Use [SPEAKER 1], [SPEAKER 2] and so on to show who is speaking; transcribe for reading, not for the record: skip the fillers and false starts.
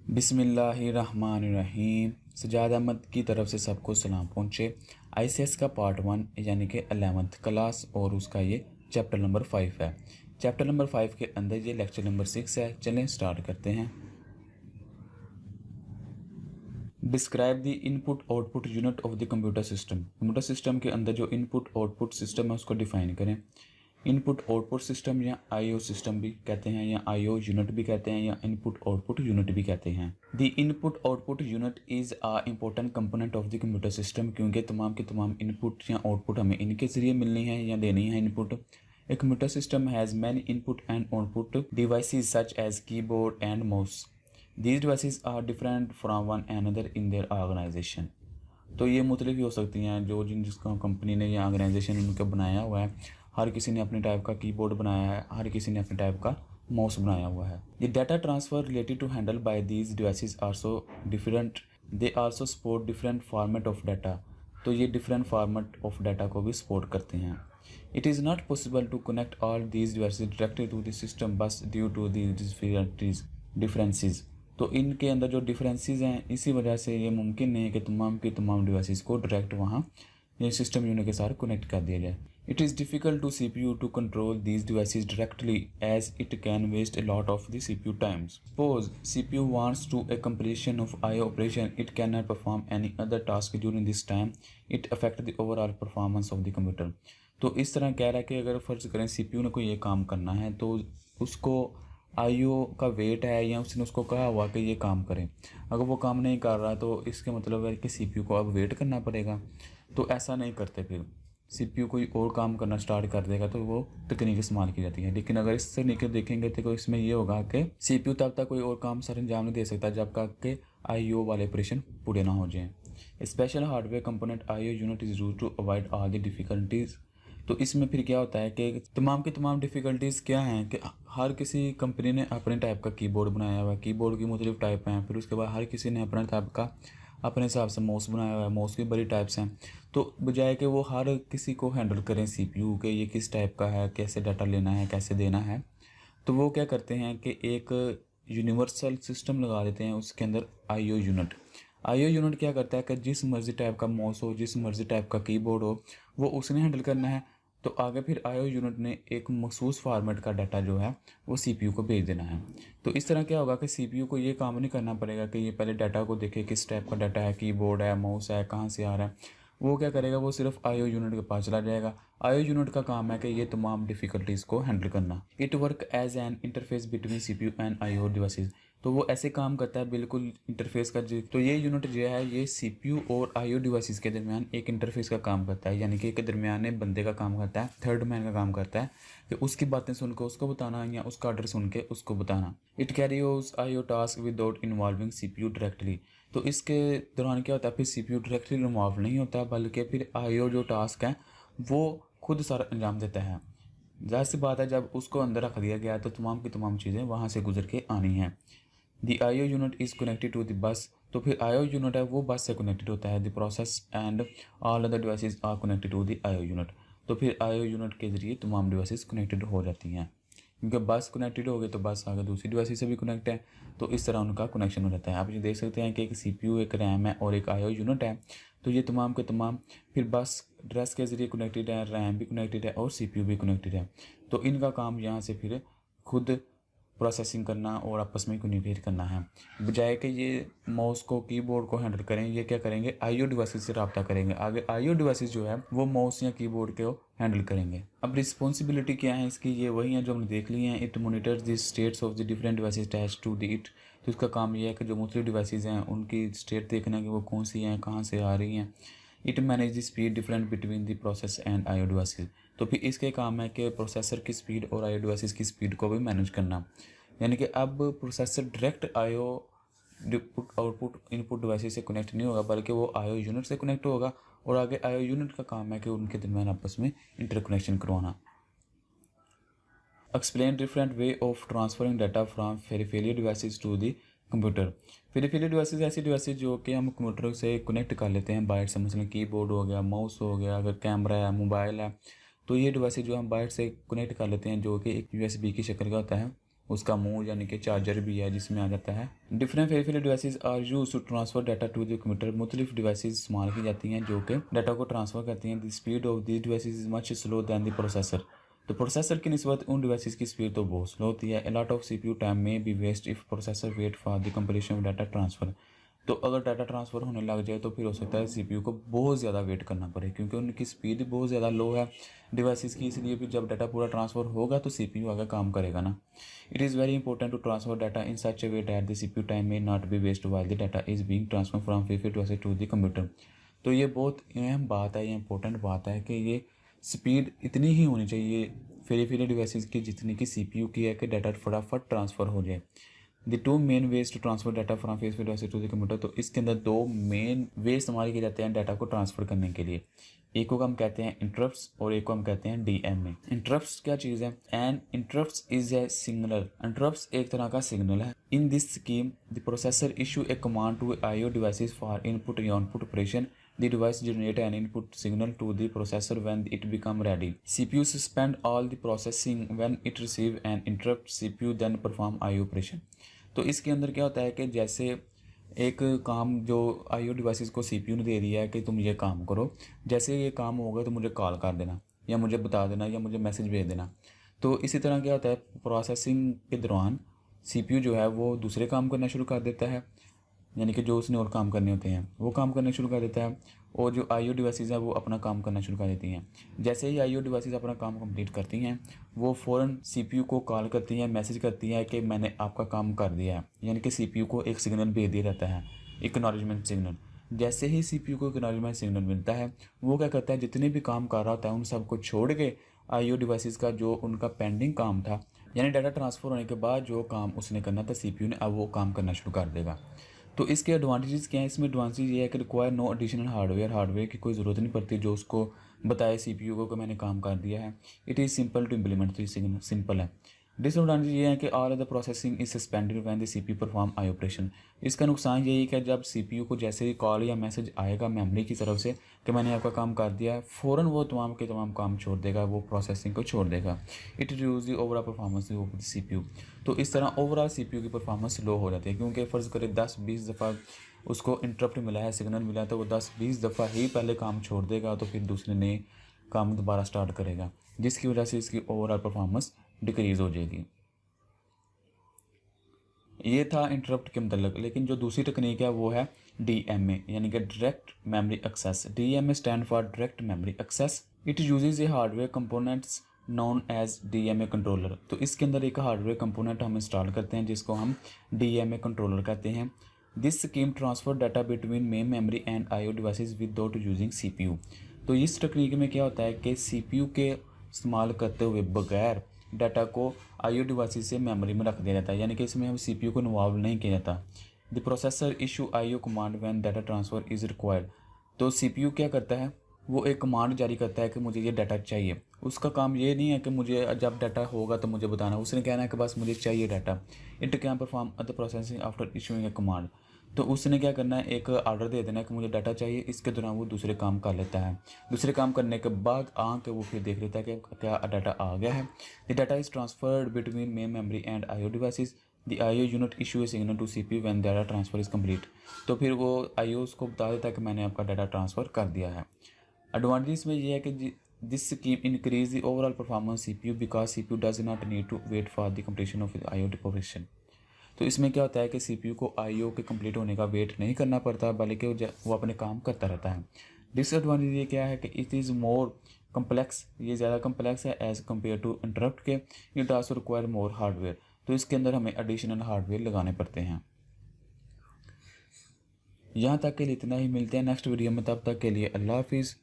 [SPEAKER 1] बिस्मिल्लाहिर्रहमानिर्रहीम। सज्जाद अहमद की तरफ से सबको सलाम पहुँचे। ICS का पार्ट 1 यानी कि 11th क्लास और उसका ये चैप्टर नंबर 5 है। चैप्टर नंबर 5 के अंदर ये लेक्चर नंबर 6 है। चलें स्टार्ट करते हैं। Describe the input output unit of the computer system. Computer system के अंदर जो इनपुट आउटपुट सिस्टम है उसको डिफाइन करें। इनपुट आउटपुट सिस्टम या IO सिस्टम भी कहते हैं या IO यूनिट भी कहते हैं या इनपुट आउटपुट यूनिट भी कहते हैं। The input output unit is a important component of the computer system, क्योंकि तमाम के तमाम इनपुट या आउटपुट हमें इनके ज़रिए मिलनी है या देनी है input. A computer system has many input and output devices such as keyboard and mouse. These devices are different from one another in their organization। तो ये मुख्तलिफ हो सकती हैं जो जिसका कंपनी ने या ऑर्गेनाइजेशन उनका बनाया हुआ है। हर किसी ने अपने टाइप का कीबोर्ड बनाया है, हर किसी ने अपने टाइप का माउस बनाया हुआ है। ये data transfer related to handle by these devices are so different. They also support different format of data. तो ये डिफरेंट फॉर्मेट ऑफ डाटा को भी सपोर्ट करते हैं। It is not possible to connect all these devices directly to the system bus due to these differences. तो इनके अंदर जो डिफरेंसेस हैं इसी वजह से ये मुमकिन नहीं है कि तमाम की तमाम डिवाइसेस को डायरेक्ट वहाँ ये सिस्टम यूनिट के साथ कनेक्ट कर दिया जाए। It is difficult to CPU to control these devices directly as it can waste a lot of the CPU times. Suppose CPU wants to a completion of IO operation, it can not perform any other task during this time, it affect the overall performance of the computer. तो इस तरह कह रहा है कि अगर फ़र्ज़ करें CPU ने कोई ये काम करना है तो उसको IO का वेट है या उसने उसको कहा हुआ कि ये काम करें। अगर वो काम नहीं कर रहा तो इसके मतलब है कि CPU को अब वेट करना पड़ेगा। तो ऐसा नहीं करते, फिर CPU कोई और काम करना स्टार्ट कर देगा तो वो तकनीक इस्तेमाल की जाती है। लेकिन अगर इस तरीके देखेंगे तो इसमें ये होगा कि CPU तब तक कोई और काम सर अंजाम नहीं दे सकता जब तक कि IO वाले ऑपरेशन पूरे ना हो जाएँ। Special hardware component IO unit is used to avoid all the difficulties. तो इसमें फिर क्या होता है कि तमाम की तमाम डिफ़िकल्टीज़ क्या हैं कि हर किसी कंपनी ने अपने टाइप का कीबोर्ड बनाया हुआ है। कीबोर्ड की मुख्तलिफ टाइप हैं। फिर उसके बाद हर किसी ने अपने टाइप का अपने हिसाब से माउस बनाया हुआ है। माउस की बड़ी टाइप्स हैं। तो बजाय कि वो हर किसी को हैंडल करें CPU के ये किस टाइप का है, कैसे डाटा लेना है, कैसे देना है, तो वो क्या करते हैं कि एक यूनिवर्सल सिस्टम लगा देते हैं उसके अंदर IO यूनिट। IO यूनिट क्या करता है कि जिस मर्ज़ी टाइप का माउस हो, जिस मर्ज़ी टाइप का कीबोर्ड हो, वो उसने हैंडल करना है। तो आगे फिर IO यूनिट ने एक मखसूस फॉर्मेट का डाटा जो है वो CPU को भेज देना है। तो इस तरह क्या होगा कि CPU को ये काम नहीं करना पड़ेगा कि ये पहले डाटा को देखे किस टाइप का डाटा है, कीबोर्ड है, माउस है, कहाँ से आ रहा है। वो क्या करेगा, वो सिर्फ IO यूनिट के पास चला जाएगा। IO यूनिट का काम है कि ये तमाम डिफ़िकल्टीज़ को हैंडल करना। It work as an interface between CPU and IO devices. तो वो ऐसे काम करता है बिल्कुल इंटरफेस का। तो ये यूनिट जो है ये CPU और IO डिवाइसेस के दरमियान एक इंटरफेस का काम करता है, यानी कि एक दरमियाने बंदे का काम करता है, थर्ड मैन का काम करता है कि उसकी बातें सुनकर उसको बताना या उसका ऑर्डर सुन के उसको बताना। It carries IO task without involving CPU directly. तो इसके दौरान क्या होता है, फिर CPU डायरेक्टली इन्वॉल्व नहीं होता बल्कि फिर IO जो टास्क है वो खुद सारा अंजाम देता है। ज़ाहिर सी बात है जब उसको अंदर रख दिया गया तो तमाम की तमाम चीज़ें वहाँ से गुजर के आनी हैं। The IO unit is connected to the bus. तो फिर IO यूनिट है वो बस से कनेक्टेड होता है। The process and all other devices are connected to the IO unit. तो फिर IO यूनिट के ज़रिए तमाम डिवाइसेस कनेक्टेड हो जाती हैं, क्योंकि बस कनेक्टेड हो गई तो बस आगे दूसरी डिवाइस से भी कनेक्ट है। तो इस तरह उनका कनेक्शन हो जाता है। आप ये देख सकते हैं कि एक CPU, एक रैम है और एक IO यूनिट है। तो ये तमाम के तमाम फिर बस ड्रेस के ज़रिए कनेक्टेड है, रैम भी कनेक्टेड है और CPU भी कनेक्टेड है। तो इनका काम यहाँ से फिर खुद प्रोसेसिंग करना और आपस में कम्युनिकेट करना है। बजाय कि ये माउस को, कीबोर्ड को हैंडल करें, ये क्या करेंगे, IO डिवाइसेस से रब्ता करेंगे। आगे IO डिवाइसेस जो है वो माउस या कीबोर्ड को हैंडल करेंगे। अब रिस्पॉन्सिबिलिटी क्या है इसकी, ये वही है जो हमने देख ली हैं। It monitors the status of the different devices attached to the it. तो इसका काम ये है कि जो मुख्तलिफ डिवाइसेस हैं उनकी स्टेट देखना कि वो कौन सी हैं, कहाँ से आ रही हैं। It manage the speed different between the process and IO devices. तो फिर इसके काम है कि प्रोसेसर की स्पीड और IO डिवाइसेस की स्पीड को भी मैनेज करना। यानी कि अब processor direct IO output input devices से कनेक्ट नहीं होगा बल्कि वो IO यूनिट से कनेक्ट होगा और आगे IO यूनिट का काम है कि उनके दरमियान आपस में इंटरकनेक्शन करवाना। Explain different way of transferring data from peripheral devices to the computer. Peripheral devices ऐसी डिवाइसेस जो कि हम कंप्यूटर से कनेक्ट कर लेते हैं बाहर से, मसलन कीबोर्ड हो गया, माउस हो गया, अगर कैमरा है, मोबाइल है। तो ये डिवाइसेस जो हम बाहर से कनेक्ट कर लेते हैं जो कि एक USB की शक्ल का होता है, उसका मुंह यानी कि चार्जर भी है जिसमें आ जाता है। Different peripheral devices are used to transfer data to the computer. मुख्तलिफ डिवाइसेस इस्तेमाल की जाती हैं जो कि डाटा को ट्रांसफ़र करती हैं। The speed of this devices is much slow than the processor. तो प्रोसेसर की निस्बत उन डिवाइसेस की स्पीड तो बहुत स्लो होती है। A lot of CPU time may be waste if processor wait for the completion of data transfer. तो अगर डाटा ट्रांसफ़र होने लग जाए तो फिर हो सकता है CPU को बहुत ज़्यादा वेट करना पड़े, क्योंकि उनकी स्पीड बहुत ज़्यादा लो है डिवाइसेस की, इसलिए फिर जब डाटा पूरा ट्रांसफ़र होगा तो CPU आगे काम करेगा ना। It is very important to transfer data in such a way that the CPU time may not be waste while the data is being transfer from peripheral device to the computer. तो ये बहुत अहम बात है, ये important बात है कि ये स्पीड इतनी ही होनी चाहिए पेरिफेरल डिवाइसेस की जितनी की CPU की है कि डाटा फटाफट ट्रांसफ़र हो जाए। The two main ways to transfer data from peripheral device to the computer. तो इसके अंदर दो मेन वे इस्तेमाल किए जाते हैं डाटा को ट्रांसफ़र करने के लिए। एक को हम कहते हैं इंटरप्ट्स और एक को हम कहते हैं DMA। इंटरप्ट्स क्या चीज़ है? And interrupts is a signal. Interrupts एक तरह का सिग्नल है। In this scheme the processor issue a command to IO devices for input या output operation. The device generate an input signal to the processor when it become ready. CPU suspend all the processing when it receive an interrupt. CPU then perform IO operation. तो इसके अंदर क्या होता है कि जैसे एक काम जो IO डिवाइसेस को CPU ने दे दिया है कि तुम ये काम करो, जैसे ये काम होगा तो मुझे कॉल कर देना या मुझे बता देना या मुझे मैसेज भेज देना। तो इसी तरह क्या होता है, प्रोसेसिंग के दौरान CPU जो है वो दूसरे काम करना शुरू कर देता है, यानी कि जो उसने और काम करने होते हैं वो काम करना शुरू कर देता है, और जो IO डिवाइसेस हैं वो अपना काम करना शुरू कर देती हैं। जैसे ही IO डिवाइसेस अपना काम कंप्लीट करती हैं वो फ़ौरन CPU को कॉल करती हैं, मैसेज करती हैं कि मैंने आपका काम कर दिया है, यानी कि CPU को एक सिग्नल भेज दिया जाता है, एक्नॉलेजमेंट सिग्नल। जैसे ही CPU को एक्नॉलेजमेंट सिग्नल मिलता है वो क्या करता है, जितने भी काम कर रहा होता है उन सबको छोड़ के IO डिवाइसेस का जो उनका पेंडिंग काम था, यानी डाटा ट्रांसफ़र होने के बाद जो काम उसने करना था CPU ने, अब वो काम करना शुरू कर देगा। तो इसके एडवांटेजेस क्या हैं? इसमें एडवांटेज ये है कि रिक्वायर नो एडिशनल हार्डवेयर की कोई ज़रूरत नहीं पड़ती जो उसको बताए CPU को कि मैंने काम कर दिया है। It is simple to implement, तो सिंपल है। डिसएडवांटेज ये है कि all of the processing is suspended when the CPU perform I operation. इसका नुकसान यही है कि जब CPU को जैसे ही कॉल या मैसेज आएगा मेमोरी की तरफ से कि मैंने आपका काम कर दिया है, फ़ौरन वो तमाम के तमाम काम छोड़ देगा, वो प्रोसेसिंग को छोड़ देगा। It reduce the overall performance of the CPU। तो इस तरह ओवरऑल CPU की परफॉर्मेंस लो हो जाती है, क्योंकि फ़र्ज़ करें 10-20 दफ़ा उसको इंटरप्ट मिला है, सिग्नल मिला है, तो वो 10-20 दफ़ा ही पहले काम छोड़ देगा, तो फिर दूसरे नए काम दोबारा स्टार्ट करेगा, जिसकी वजह से इसकी ओवरऑल परफॉर्मेंस डिक्रीज़ हो जाएगी। ये था इंटरप्ट के मतलब। लेकिन जो दूसरी टेक्निक है वो है DMA, यानी कि direct memory access. DMA stand for direct memory access. It uses a hardware components known as DMA controller. तो इसके अंदर एक हार्डवेयर कंपोनेंट हम इंस्टॉल करते हैं जिसको हम DMA कंट्रोलर कहते हैं। This scheme transfer data between main memory and IO devices without using CPU। तो इस टेक्निक में क्या होता है कि CPU के इस्तेमाल करते हुए बगैर डाटा को IO डिवाइसेस से मेमोरी में रख दिया जाता है, यानी कि इसमें हम CPU को इन्वॉल्व नहीं किया जाता। The processor issue IO command when data transfer is required. तो CPU क्या करता है, वो एक कमांड जारी करता है कि मुझे ये डाटा चाहिए। उसका काम ये नहीं है कि मुझे जब डाटा होगा तो मुझे बताना, उसने कहना है कि बस मुझे चाहिए data. It can perform other processing after issuing A command. तो उसने क्या करना है, एक ऑर्डर दे देना है कि मुझे डाटा चाहिए, इसके दौरान वो दूसरे काम कर लेता है। दूसरे काम करने के बाद आके वो फिर देख लेता है कि क्या डाटा आ गया है। The data is transferred between main memory and IO devices. The IO unit issue a signal to CPU when data transfer is complete. तो फिर वो IO उसको बता देता है कि मैंने आपका डाटा ट्रांसफ़र कर दिया है। एडवांटेज में ये है कि this scheme increase the overall performance CPU because CPU does not need to wait for the completion of IO operation. तो इसमें क्या होता है कि CPU को IO के कंप्लीट होने का वेट नहीं करना पड़ता, बल्कि वो अपने काम करता रहता है। डिसएडवांटेज ये क्या है कि इट इज़ मोर कम्प्लेक्स, ये ज़्यादा कम्प्लेक्स है एज़ कम्पेयर टू इंटरप्ट के। It also require more hardware. तो इसके अंदर हमें एडिशनल हार्डवेयर लगाने पड़ते हैं। यहाँ तक के लिए इतना ही, मिलते हैं नेक्स्ट वीडियो में, तब तक के लिए अल्लाह हाफिज़।